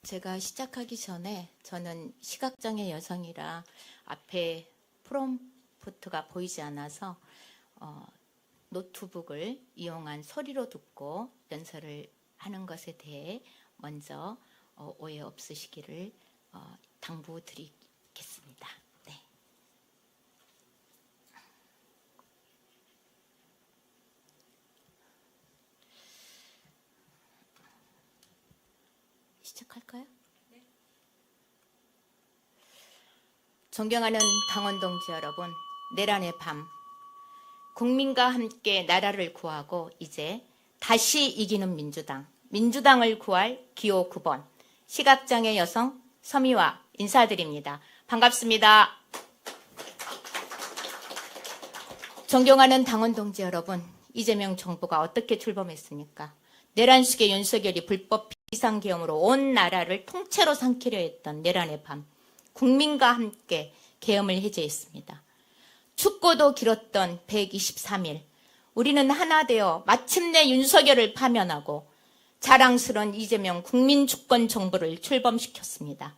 제가 시작하기 전에 저는 시각장애 여성이라 앞에 프롬프트가 보이지 않아서 노트북을 이용한 소리로 듣고 연설을 하는 것에 대해 먼저 오해 없으시기를 당부드리겠습니다. 네. 시작할까요? 네. 존경하는 당원 동지 여러분, 내란의 밤, 국민과 함께 나라를 구하고 이제 다시 이기는 민주당, 민주당을 구할 기호 9번 시각장애 여성 서미화 인사드립니다. 반갑습니다. 존경하는 당원 동지 여러분, 이재명 정부가 어떻게 출범했습니까? 내란 속의 윤석열이 불법 비상계엄으로 온 나라를 통째로 삼키려 했던 내란의 밤, 국민과 함께 계엄을 해제했습니다. 춥고도 길었던 123일, 우리는 하나 되어 마침내 윤석열을 파면하고 자랑스러운 이재명 국민주권 정부를 출범시켰습니다.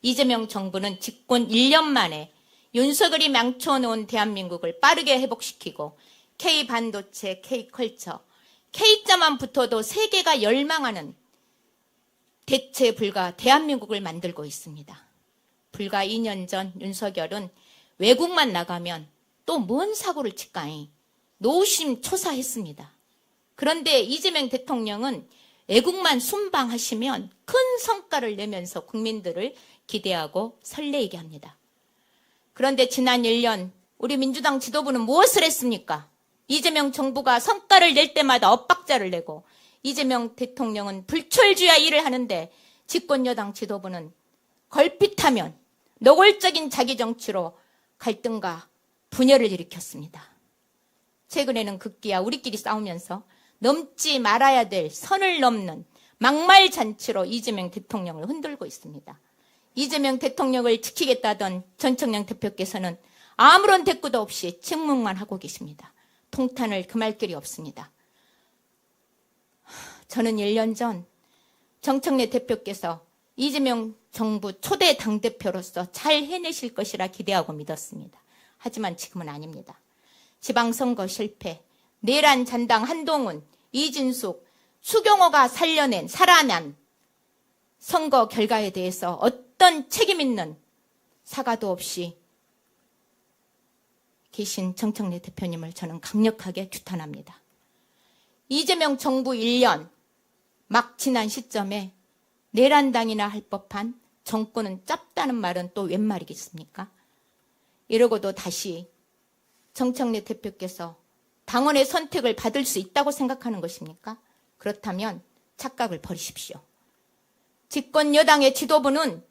이재명 정부는 집권 1년 만에 윤석열이 망쳐놓은 대한민국을 빠르게 회복시키고 K반도체, K컬처, K자만 붙어도 세계가 열망하는 대체 불가 대한민국을 만들고 있습니다. 불과 2년 전 윤석열은 외국만 나가면 또 뭔 사고를 칠까이 노심초사했습니다. 그런데 이재명 대통령은 외국만 순방하시면 큰 성과를 내면서 국민들을 기대하고 설레게 합니다. 그런데 지난 1년 우리 민주당 지도부는 무엇을 했습니까? 이재명 정부가 성과를 낼 때마다 엇박자를 내고 이재명 대통령은 불철주야 일을 하는데 집권여당 지도부는 걸핏하면 노골적인 자기 정치로 갈등과 분열을 일으켰습니다. 최근에는 급기야 우리끼리 싸우면서 넘지 말아야 될 선을 넘는 막말 잔치로 이재명 대통령을 흔들고 있습니다. 이재명 대통령을 지키겠다던 전청량 대표께서는 아무런 대꾸도 없이 침묵만 하고 계십니다. 통탄을 금할 길이 없습니다. 저는 1년 전 정청래 대표께서 이재명 정부 초대 당대표로서 잘 해내실 것이라 기대하고 믿었습니다. 하지만 지금은 아닙니다. 지방선거 실패, 내란 잔당 한동훈, 이진숙, 추경호가 살아난 선거 결과에 대해서 어떤 책임 있는 사과도 없이 계신 정청래 대표님을 저는 강력하게 규탄합니다. 이재명 정부 1년 막 지난 시점에 내란당이나 할 법한 정권은 짧다는 말은 또 웬 말이겠습니까? 이러고도 다시 정청래 대표께서 당원의 선택을 받을 수 있다고 생각하는 것입니까? 그렇다면 착각을 버리십시오. 집권 여당의 지도부는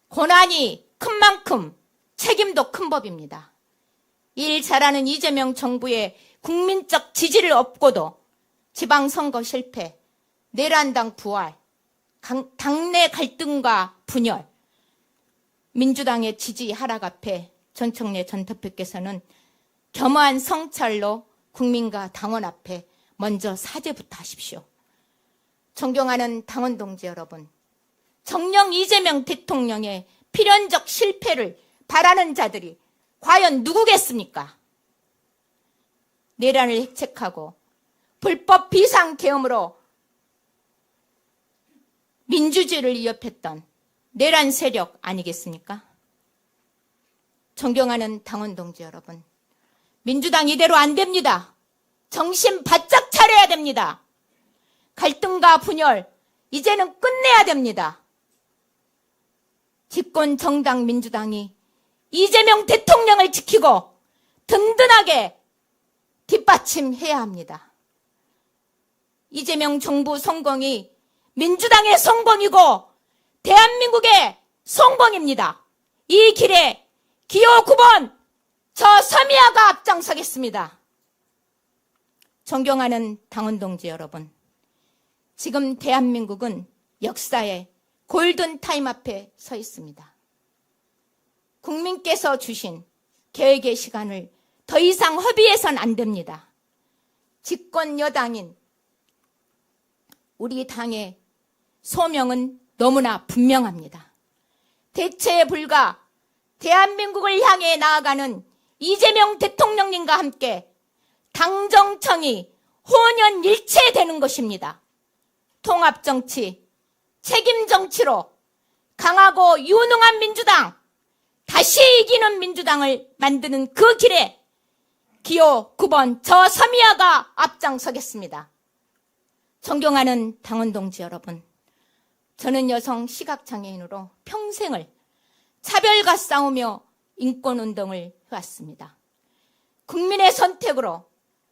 권한이 큰 만큼 책임도 큰 법입니다. 일 잘하는 이재명 정부의 국민적 지지를 얻고도 지방선거 실패, 내란당 부활, 당내 갈등과 분열, 민주당의 지지 하락 앞에 전청래 전 대표께서는 겸허한 성찰로 국민과 당원 앞에 먼저 사죄부터 하십시오. 존경하는 당원 동지 여러분, 정녕 이재명 대통령의 필연적 실패를 바라는 자들이 과연 누구겠습니까? 내란을 획책하고 불법 비상계엄으로 민주주의를 위협했던 내란 세력 아니겠습니까? 존경하는 당원 동지 여러분, 민주당 이대로 안 됩니다. 정신 바짝 차려야 됩니다. 갈등과 분열 이제는 끝내야 됩니다. 집권 정당 민주당이 이재명 대통령을 지키고 든든하게 뒷받침해야 합니다. 이재명 정부 성공이 민주당의 성공이고 대한민국의 성공입니다. 이 길에 기호 9번 저 서미화가 앞장서겠습니다. 존경하는 당원 동지 여러분, 지금 대한민국은 역사의 골든타임 앞에 서 있습니다. 국민께서 주신 계획의 시간을 더 이상 허비해서는 안 됩니다. 집권 여당인 우리 당의 소명은 너무나 분명합니다. 대체에 불과 대한민국을 향해 나아가는 이재명 대통령님과 함께 당정청이 혼연일체되는 것입니다. 통합정치, 책임정치로 강하고 유능한 민주당, 다시 이기는 민주당을 만드는 그 길에 기호 9번 저 서미아가 앞장서겠습니다. 존경하는 당원동지 여러분, 저는 여성 시각장애인으로 평생을 차별과 싸우며 인권운동을 해왔습니다. 국민의 선택으로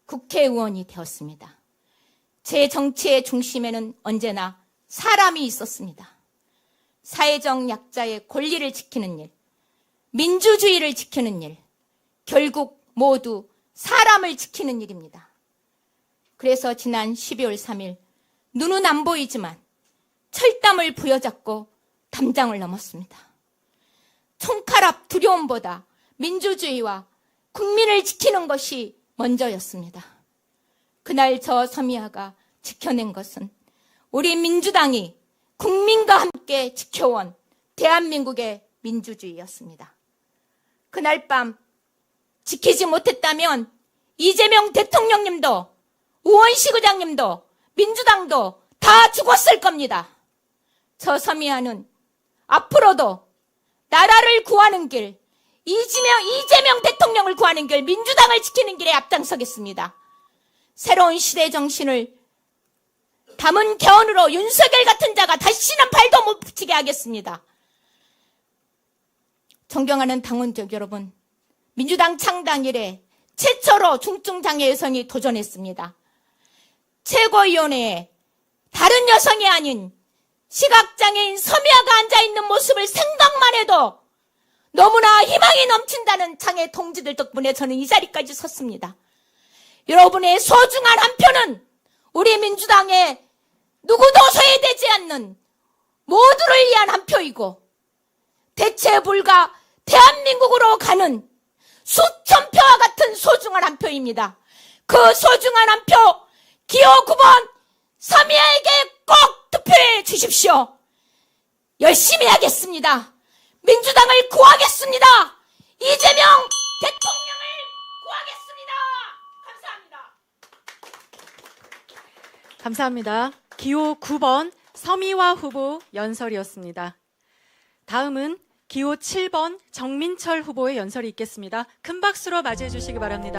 국회의원이 되었습니다. 제 정치의 중심에는 언제나 사람이 있었습니다. 사회적 약자의 권리를 지키는 일, 민주주의를 지키는 일, 결국 모두 사람을 지키는 일입니다. 그래서 지난 12월 3일 눈은 안 보이지만 철담을 부여잡고 담장을 넘었습니다. 총칼 앞 두려움보다 민주주의와 국민을 지키는 것이 먼저였습니다. 그날 저 서미아가 지켜낸 것은 우리 민주당이 국민과 함께 지켜온 대한민국의 민주주의였습니다. 그날 밤 지키지 못했다면 이재명 대통령님도 우원식 의장님도 민주당도 다 죽었을 겁니다. 저 서미아는 앞으로도 나라를 구하는 길, 이재명 대통령을 구하는 길, 민주당을 지키는 길에 앞장서겠습니다. 새로운 시대 정신을 담은 개헌으로 윤석열 같은 자가 다시는 발도 못 붙이게 하겠습니다. 존경하는 당원들 여러분, 민주당 창당 이래 최초로 중증장애 여성이 도전했습니다. 최고위원회에 다른 여성이 아닌 시각장애인 서미아가 앉아있는 모습을 생각만 해도 너무나 희망이 넘친다는 장애 동지들 덕분에 저는 이 자리까지 섰습니다. 여러분의 소중한 한 표는 우리 민주당의 누구도 소외되지 않는 모두를 위한 한 표이고 대체 불가 대한민국으로 가는 수천 표와 같은 소중한 한 표입니다. 그 소중한 한 표 기호 9번 서미아에게 꼭 투표해 주십시오. 열심히 하겠습니다. 민주당을 구하겠습니다. 이재명 대통령을 구하겠습니다. 감사합니다. 감사합니다. 기호 9번 서미화 후보 연설이었습니다. 다음은 기호 7번 정민철 후보의 연설이 있겠습니다. 큰 박수로 맞이해 주시기 바랍니다.